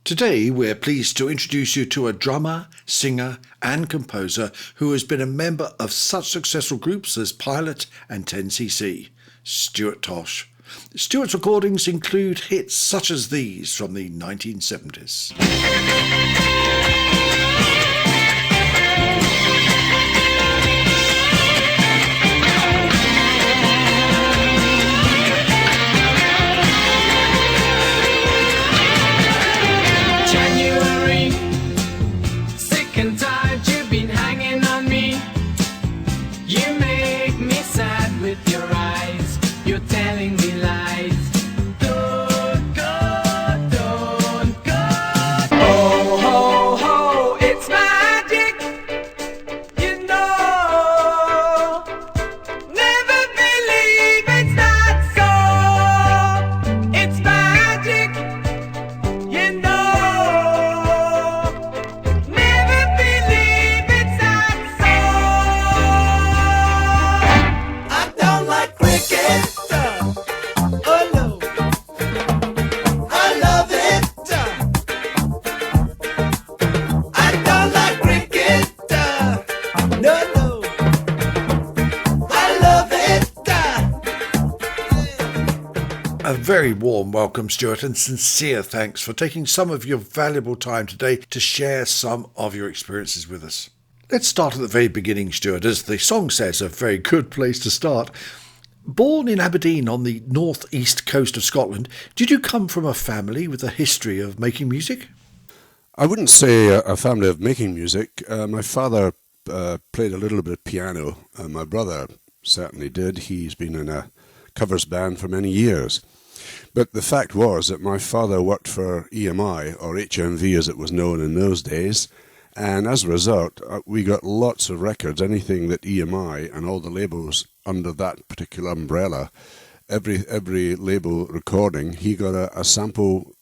Today, we're pleased to introduce you to a drummer, singer, and composer who has been a member of such successful groups as Pilot and 10cc, Stuart Tosh. Stuart's recordings include hits such as these from the 1970s. A very warm welcome, Stuart, and sincere thanks for taking some of your valuable time today to share some of your experiences with us. Let's start at the very beginning, Stuart, as the song says, a very good place to start. Born in Aberdeen on the northeast coast of Scotland, did you come from a family with a history of making music? I wouldn't say a family of making music. My father played a little bit of piano. My brother certainly did. He's been in a covers band for many years. But the fact was that my father worked for EMI, or HMV as it was known in those days, and as a result, we got lots of records, anything that EMI and all the labels under that particular umbrella, every label recording, he got a sample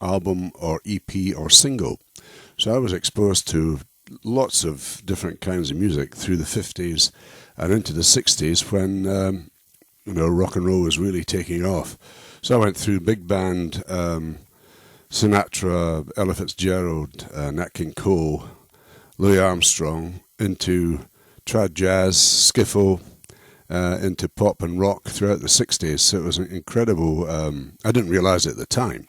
album or EP or single. So I was exposed to lots of different kinds of music through the 50s and into the 60s when rock and roll was really taking off. So I went through big band, Sinatra, Ella Fitzgerald, Nat King Cole, Louis Armstrong, into trad jazz, skiffle, into pop and rock throughout the 60s. So it was an incredible, I didn't realise at the time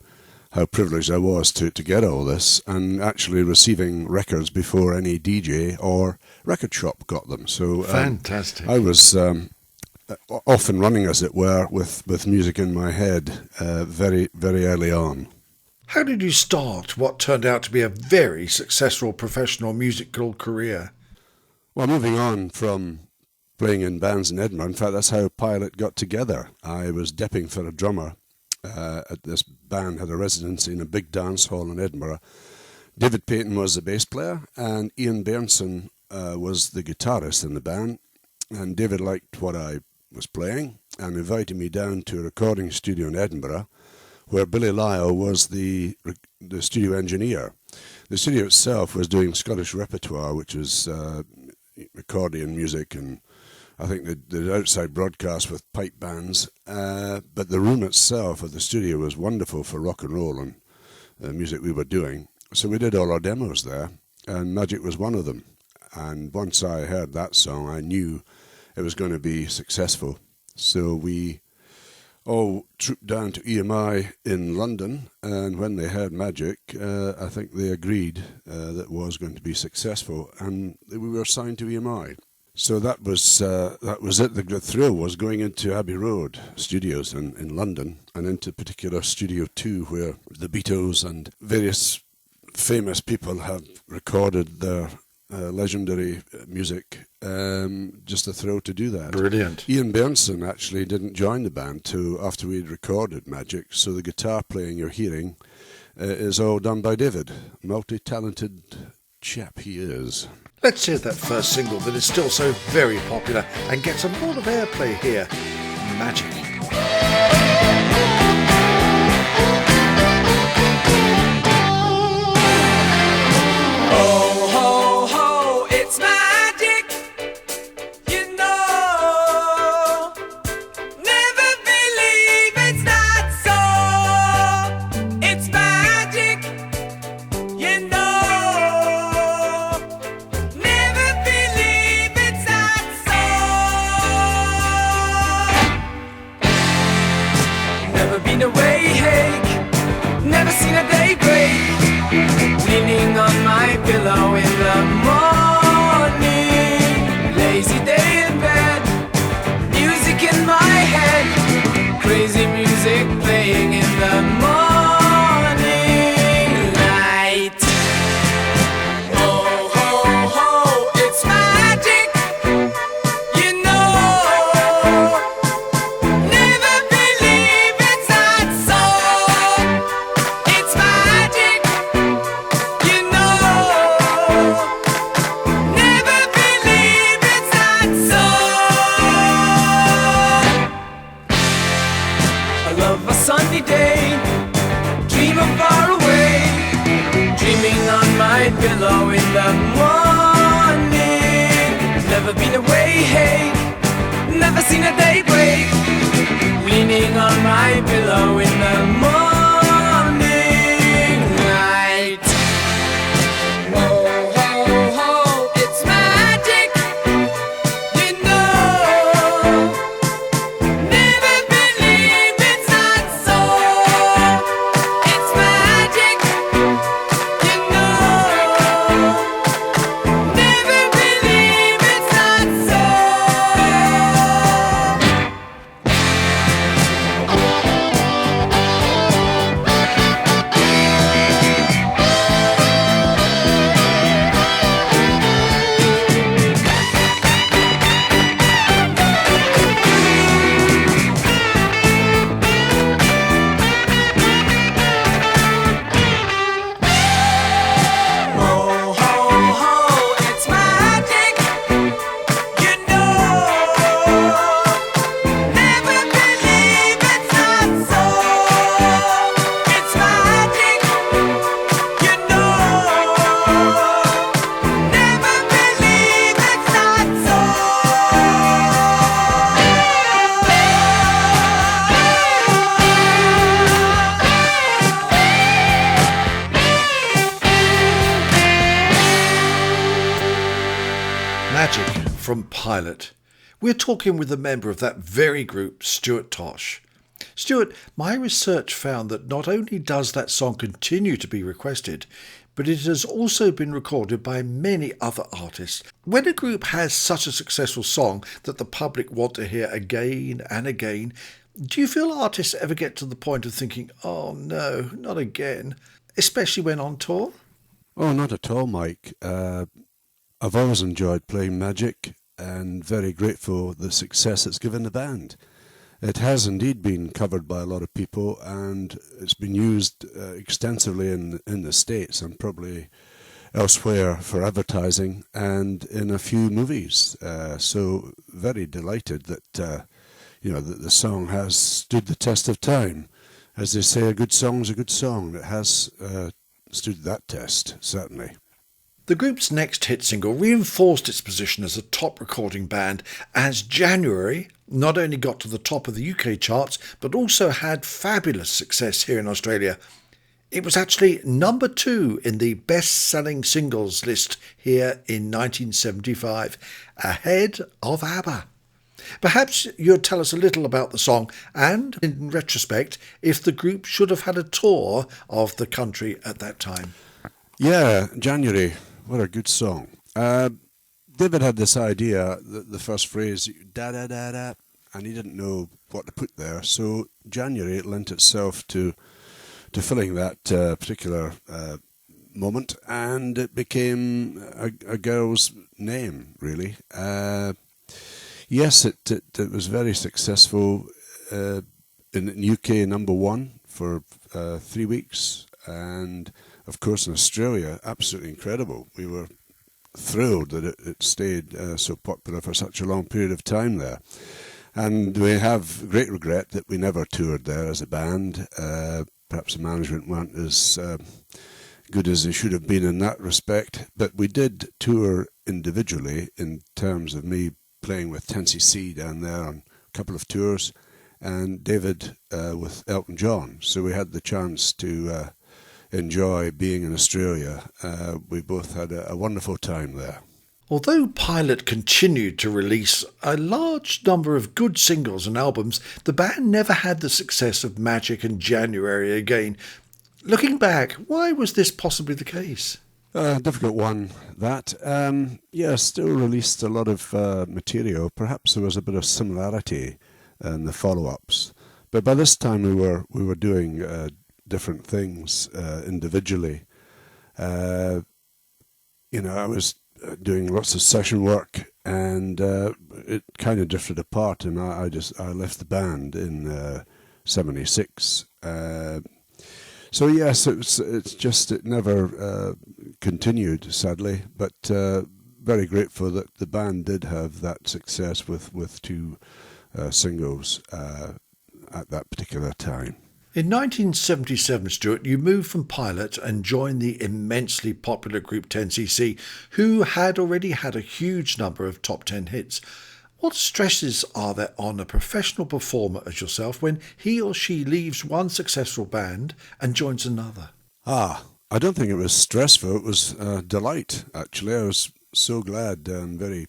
how privileged I was to get all this, and actually receiving records before any DJ or record shop got them. So Fantastic. I was off and running, as it were, with music in my head very, very early on. How did you start what turned out to be a very successful professional musical career? Well, moving on from playing in bands in Edinburgh, in fact, that's how Pilot got together. I was depping for a drummer. This band had a residency in a big dance hall in Edinburgh. David Payton was the bass player, and Ian Bairnson was the guitarist in the band. And David liked what I was playing and invited me down to a recording studio in Edinburgh, where Billy Lyle was the studio engineer. The studio itself was doing Scottish repertoire, which was accordion music, and I think they did outside broadcasts with pipe bands. But the room itself of the studio was wonderful for rock and roll and the music we were doing. So we did all our demos there, and Magic was one of them. And once I heard that song, I knew it was going to be successful. So we all trooped down to EMI in London, and when they heard Magic, I think they agreed that it was going to be successful, and we were signed to EMI. So that was it. The thrill was going into Abbey Road Studios in London, and into particular Studio 2, where the Beatles and various famous people have recorded their legendary music. Just a thrill to do that. Brilliant. Ian Bairnson actually didn't join the band till after we'd recorded Magic, so the guitar playing you're hearing is all done by David. Multi-talented chap he is. Let's hear that first single that is still so very popular and gets a lot of airplay here, Magic. Never believe it's not so. It's magic. seen a day break, leaning on my pillow in the morning. Lazy day in bed, music in my head, crazy music playing in the morning light. Oh, ho, ho, it's magic, you know. Never believe it's not so. It's magic, you know. Never believe it's not so. I love a sunny day, dream of far away, dreaming on my pillow in the morning. Never been away, hey, never seen a day break, leaning on my pillow in the morning light. Oh, ho, ho, it's magic, you know. Never believe it's not so. It's magic, you know. Never believe it's not so. Oh, ho, ho, it's magic, you know. Never believe it's not so. It's magic, you know. Never believe it's not so. Magic from Pilot. We're talking with a member of that very group, Stuart Tosh. Stuart, my research found that not only does that song continue to be requested, but it has also been recorded by many other artists. When a group has such a successful song that the public want to hear again and again, do you feel artists ever get to the point of thinking, oh no, not again, especially when on tour? Oh, not at all, Mike. I've always enjoyed playing Magic and very grateful for the success it's given the band. It has indeed been covered by a lot of people, and it's been used extensively in the States and probably elsewhere for advertising and in a few movies. So very delighted that that the song has stood the test of time. As they say, a good song's a good song. It has stood that test, certainly. The group's next hit single reinforced its position as a top recording band as January not only got to the top of the UK charts but also had fabulous success here in Australia. It was actually number 2 in the best-selling singles list here in 1975, ahead of ABBA. Perhaps you'll tell us a little about the song and, in retrospect, if the group should have had a tour of the country at that time. Yeah, January. What a good song. David had this idea, the first phrase, da-da-da-da, and he didn't know what to put there. So January lent itself to filling that particular moment, and it became a girl's name, really. Yes, it was very successful in UK #1 for 3 weeks, and of course in Australia, absolutely incredible. We were thrilled that it stayed so popular for such a long period of time there. And we have great regret that we never toured there as a band. Perhaps the management weren't as good as they should have been in that respect. But we did tour individually in terms of me playing with 10cc down there on a couple of tours, and David with Elton John. So we had the chance to enjoy being in Australia. We both had a wonderful time there. Although Pilot continued to release a large number of good singles and albums, the band never had the success of Magic and January again. Looking back, why was this possibly the case? Difficult one, that. Yeah, still released a lot of material. Perhaps there was a bit of similarity in the follow-ups. But by this time we were doing different things individually. I was doing lots of session work, and it kind of drifted apart, and I left the band in '76. So yes, it never continued, sadly, but very grateful that the band did have that success with two singles at that particular time. In 1977, Stuart, you moved from Pilot and joined the immensely popular group 10cc, who had already had a huge number of top 10 hits. What stresses are there on a professional performer as yourself when he or she leaves one successful band and joins another? I don't think it was stressful. It was delight, actually. I was so glad and very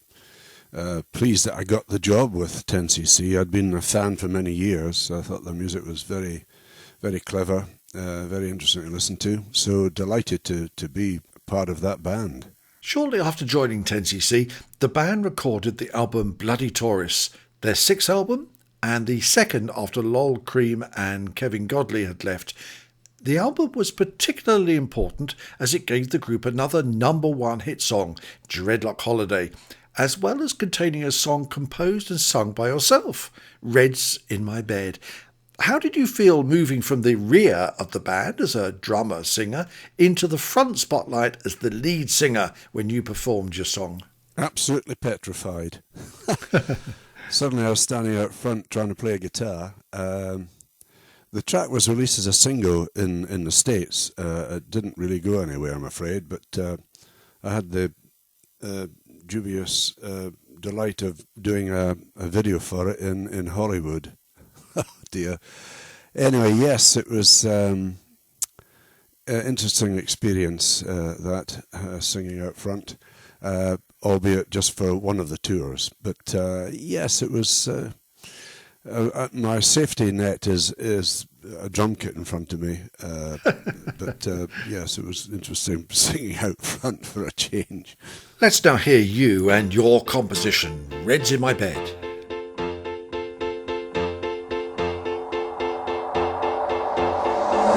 pleased that I got the job with 10cc. I'd been a fan for many years. I thought their music was very, very clever, very interesting to listen to. So delighted to be part of that band. Shortly after joining 10cc, the band recorded the album Bloody Taurus, their sixth album, and the second after Lol Cream and Kevin Godley had left. The album was particularly important as it gave the group another #1 hit song, Dreadlock Holiday, as well as containing a song composed and sung by yourself, Red's in My Bed. How did you feel moving from the rear of the band as a drummer-singer into the front spotlight as the lead singer when you performed your song? Absolutely petrified. Suddenly I was standing out front trying to play a guitar. The track was released as a single in the States. It didn't really go anywhere, I'm afraid, but I had the dubious delight of doing a video for it in Hollywood. Oh dear. Anyway, yes, it was an interesting experience, that singing out front, albeit just for one of the tours. But yes, it was. My safety net is a drum kit in front of me. But yes, it was interesting singing out front for a change. Let's now hear you and your composition, Red's in My Bed.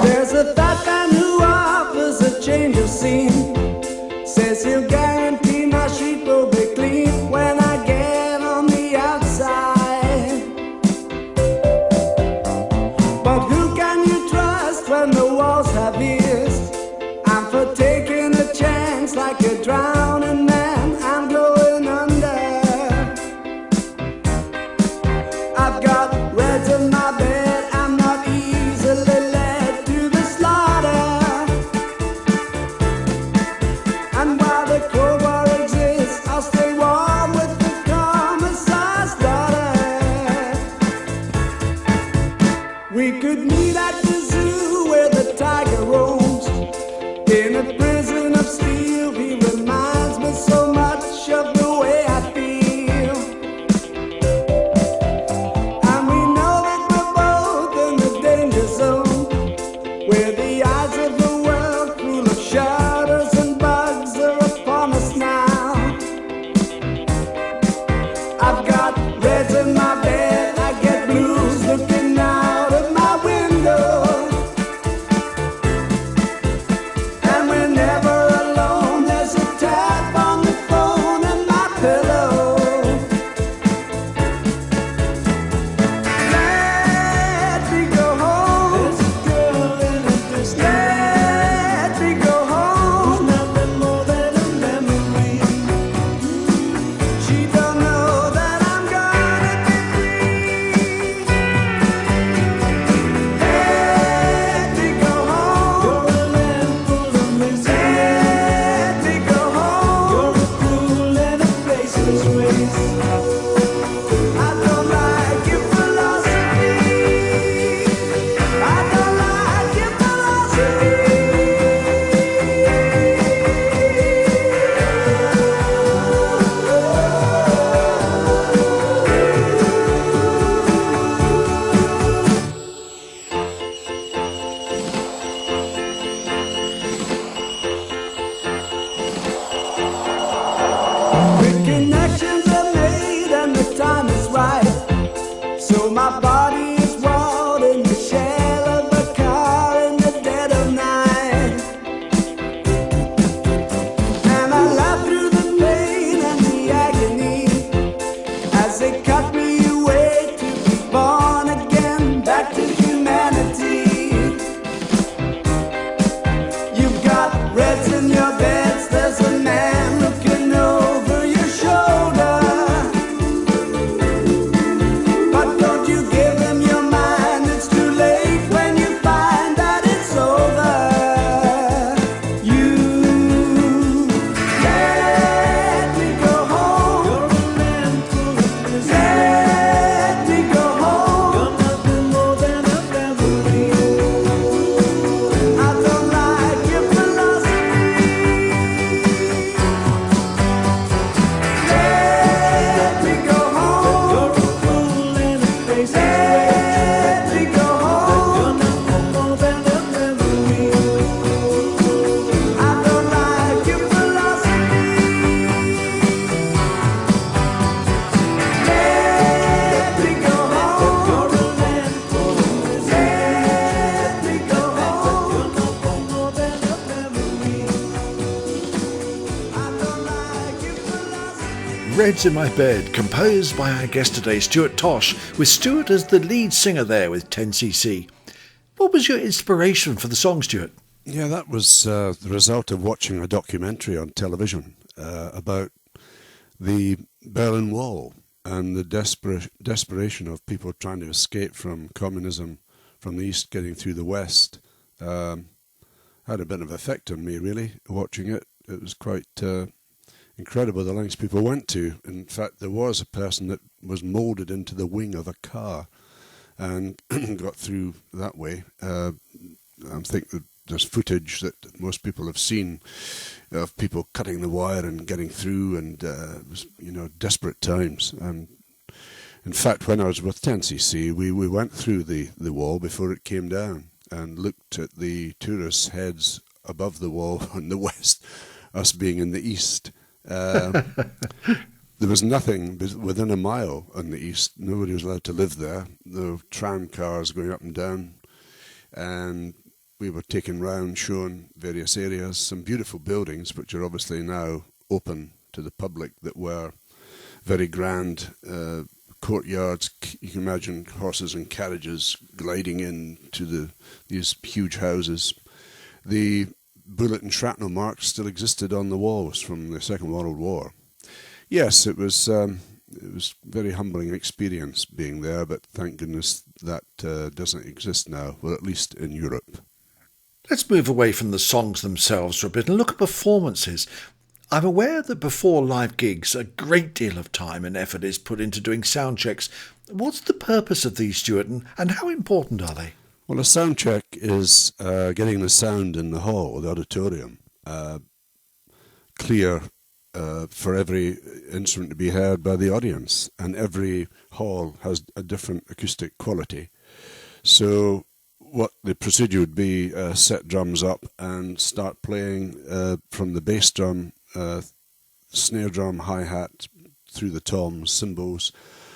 There's a fat man who offers a change of scene. Says he'll guarantee my sheet will be clean when I get on the outside. But who can you trust when the walls have ears? I'm for taking a chance like a drowning man. I'm going under. I've got reds in my bed. I'm not easily led to the slaughter. My body is walled in the shell of a car in the dead of night. And I laugh through the pain and the agony as they cut me away to be born again, back to humanity. You've got reds in your beds, there's a man looking over your shoulder. But don't you give him your mind, it's too late when you find that it's over. You let me go home. Let me go home. You're nothing more than a memory. I don't like your philosophy. Let me go home. You're a fool and a crazy. Let me go home. You're nothing more than a memory. I don't like your philosophy. Let me go home. You're a man full of Let me go home. You're nothing more than a memory. I don't like your philosophy. Reds in My Bed, composed by our guest today, Stuart Tosh, with Stewart as the lead singer there with 10cc. What was your inspiration for the song, Stuart? Yeah, that was the result of watching a documentary on television about the Berlin Wall and the desperation of people trying to escape from communism from the east, getting through the west. Had a bit of effect on me, really, watching it. It was quite incredible the lengths people went to. In fact, there was a person that was moulded into the wing of a car and got through that way. I think that there's footage that most people have seen of people cutting the wire and getting through, and it was, desperate times. And in fact, when I was with 10cc, we went through the wall before it came down and looked at the tourists' heads above the wall on the west, us being in the east. There was nothing within a mile on the east. Nobody was allowed to live there. There were tram cars going up and down, and we were taken round, shown various areas, some beautiful buildings which are obviously now open to the public, that were very grand courtyards. You can imagine horses and carriages gliding into these huge houses. The bullet and shrapnel marks still existed on the walls from the Second World War. Yes, it was a very humbling experience being there, but thank goodness that doesn't exist now, well, at least in Europe. Let's move away from the songs themselves for a bit and look at performances. I'm aware that before live gigs, a great deal of time and effort is put into doing sound checks. What's the purpose of these, Stuart, and how important are they? Well, a sound check is getting the sound in the hall or the auditorium clear for every instrument to be heard by the audience, and every hall has a different acoustic quality. So what the procedure would be, set drums up and start playing from the bass drum, snare drum, hi-hat, through the toms, cymbals,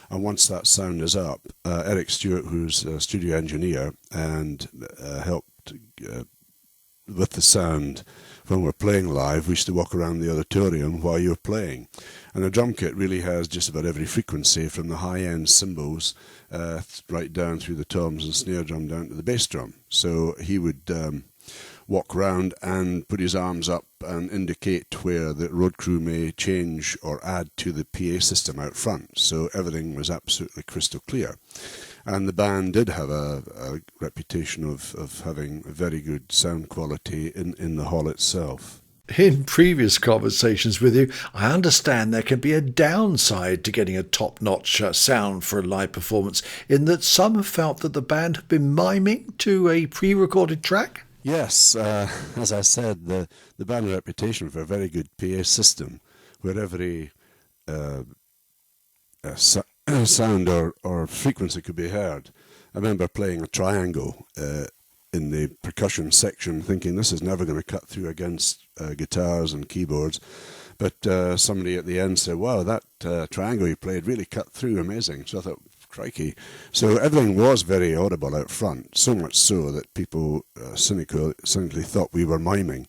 and once that sound is up, Eric Stewart, who's a studio engineer and helped with the sound when we're playing live, we used to walk around the auditorium while you're playing. And a drum kit really has just about every frequency, from the high-end cymbals right down through the toms and snare drum down to the bass drum. So he would walk round and put his arms up and indicate where the road crew may change or add to the PA system out front. So everything was absolutely crystal clear. And the band did have a reputation of having a very good sound quality in the hall itself. In previous conversations with you, I understand there can be a downside to getting a top-notch sound for a live performance, in that some have felt that the band have been miming to a pre-recorded track? Yes, as I said, the band had a reputation for a very good PA system, where every sound or frequency could be heard. I remember playing a triangle in the percussion section, thinking this is never going to cut through against guitars and keyboards. But somebody at the end said, wow, that triangle you played really cut through, amazing. So I thought, Crikey. So everything was very audible out front, so much so that people cynically thought we were miming.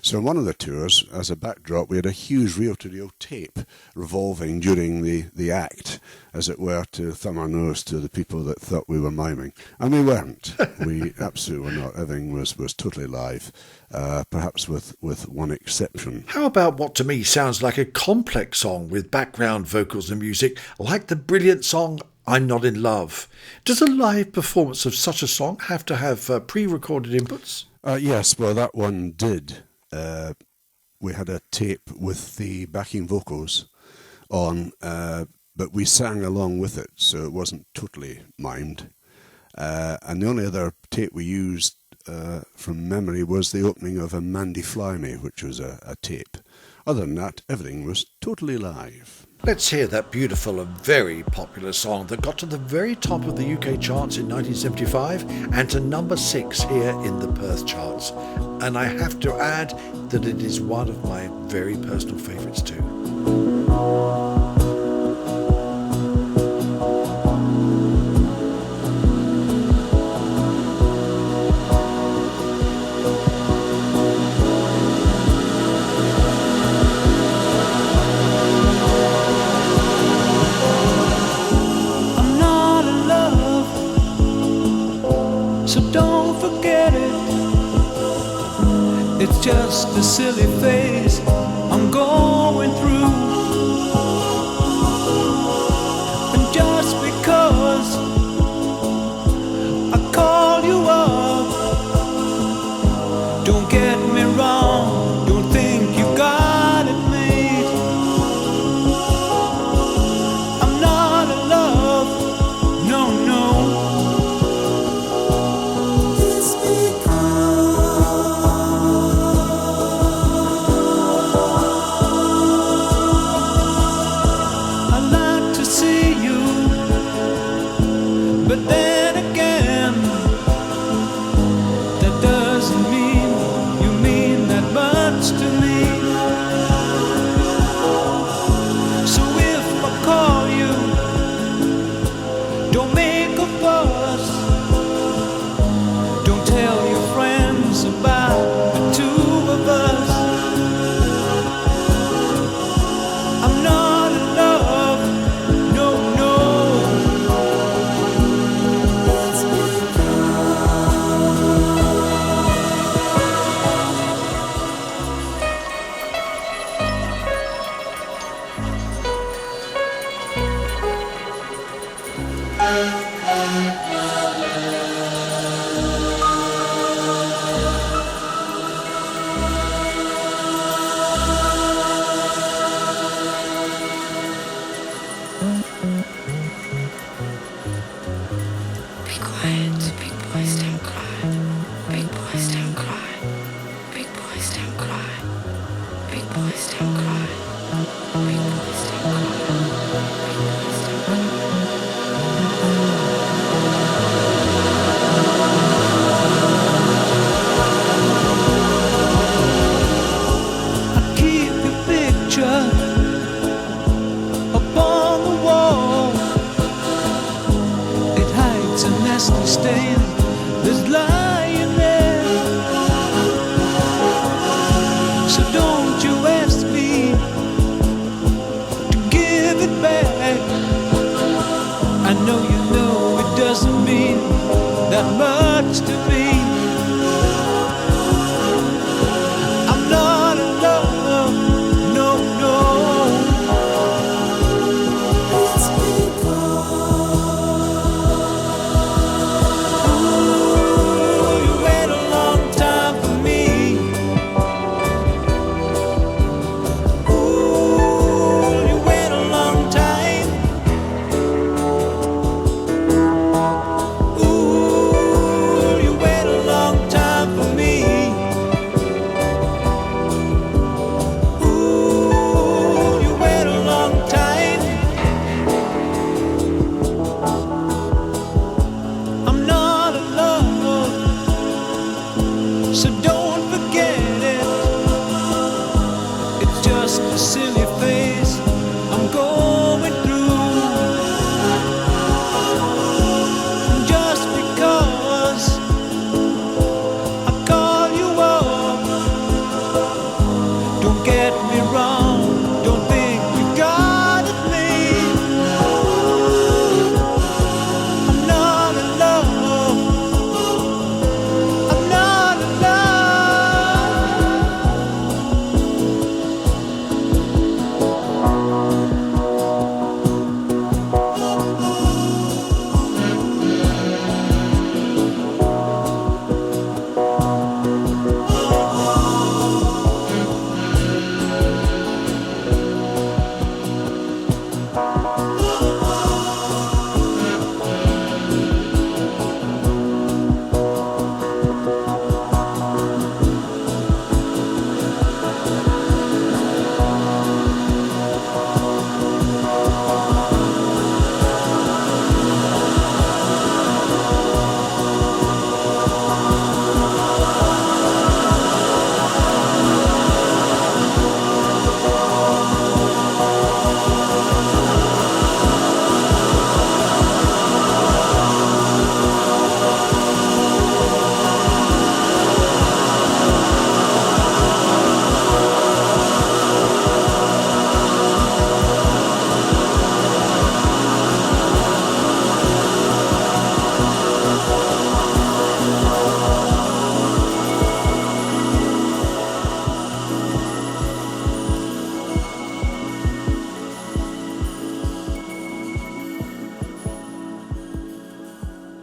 So on one of the tours, as a backdrop, we had a huge reel-to-reel tape revolving during the act, as it were, to thumb our nose to the people that thought we were miming. And we weren't. We absolutely were not. Everything was totally live, perhaps with one exception. How about what to me sounds like a complex song with background vocals and music, like the brilliant song I'm Not in Love? Does a live performance of such a song have to have pre-recorded inputs? Yes, well, that one did. We had a tape with the backing vocals on, but we sang along with it, so it wasn't totally mimed. And the only other tape we used from memory was the opening of a Mandy Fly Me, which was a tape. Other than that, everything was totally live. Let's hear that beautiful and very popular song that got to the very top of the UK charts in 1975 and to number 6 here in the Perth charts. And I have to add that it is one of my very personal favourites too. It's just a silly phase I'm going through. And just because I call you up, don't get me wrong, don't think you got it made. I'm not in love, no, no.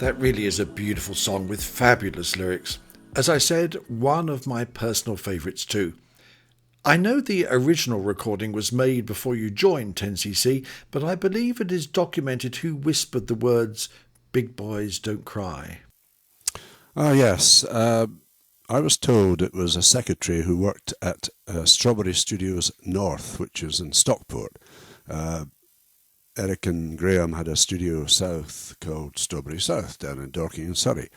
That really is a beautiful song with fabulous lyrics. As I said, one of my personal favourites too. I know the original recording was made before you joined 10cc, but I believe it is documented who whispered the words, "Big boys don't cry." Ah, yes. I was told it was a secretary who worked at Strawberry Studios North, which is in Stockport. Eric and Graham had a studio south called Strawberry South down in Dorking in Surrey.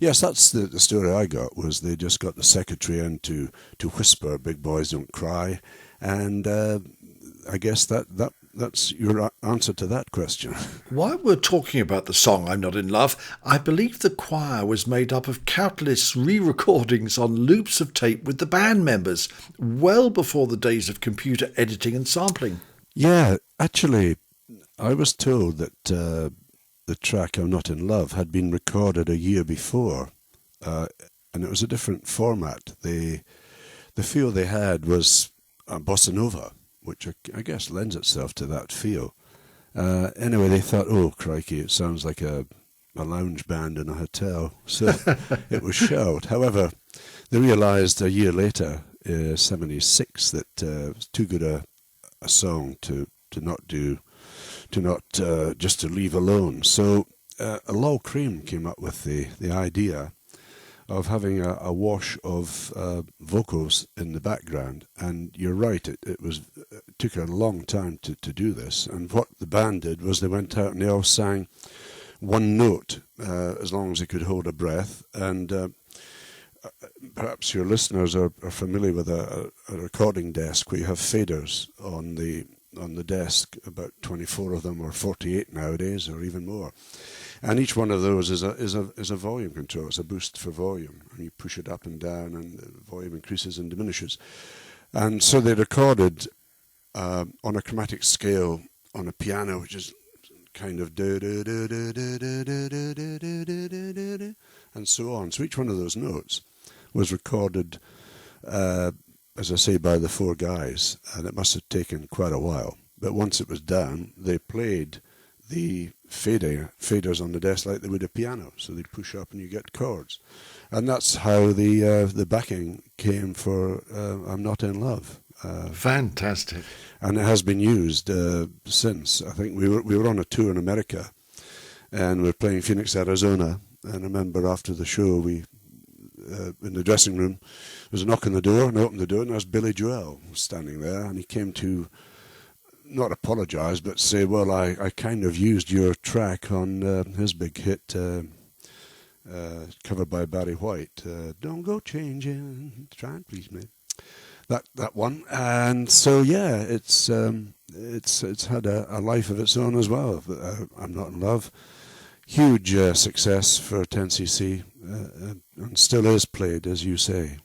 Yes, that's the story I got, was they just got the secretary in to whisper, "Big boys don't cry." And I guess that's your answer to that question. While we're talking about the song "I'm Not in Love," I believe the choir was made up of countless re-recordings on loops of tape with the band members, well before the days of computer editing and sampling. Yeah, actually, I was told that the track "I'm Not in Love" had been recorded a year before, and it was a different format. The feel they had was bossa nova, which I guess lends itself to that feel. Anyway, they thought, "Oh, crikey, it sounds like a lounge band in a hotel," so it was shelved. However, they realised a year later, 76, that it was too good a song to not do. Just to leave alone. So Lol Cream came up with the idea of having a wash of vocals in the background. And you're right, it took a long time to do this. And what the band did was they went out and they all sang one note as long as they could hold a breath. And perhaps your listeners are familiar with a recording desk where you have faders on the desk, about 24 of them, or 48 nowadays, or even more. And each one of those is a volume control. It's a boost for volume, and you push it up and down, and the volume increases and diminishes. And so they recorded on a chromatic scale on a piano, which is kind of and so on. So each one of those notes was recorded, as I say, by the four guys, and it must have taken quite a while. But once it was done, they played the faders on the desk like they would a piano. So they'd push up and you get chords. And that's how the backing came for "I'm Not in Love." Fantastic. And it has been used since. I think we were on a tour in America, and we were playing Phoenix, Arizona. And I remember after the show, we in the dressing room, there was a knock on the door, and I opened the door, and there was Billy Joel standing there, and he came to not apologise, but say, "Well, I kind of used your track on his big hit, covered by Barry White, Don't Go Changing, Try and Please Me." That one. And so, yeah, it's had a life of its own as well. "I'm Not in Love." Huge success for 10cc, and still is played, as you say.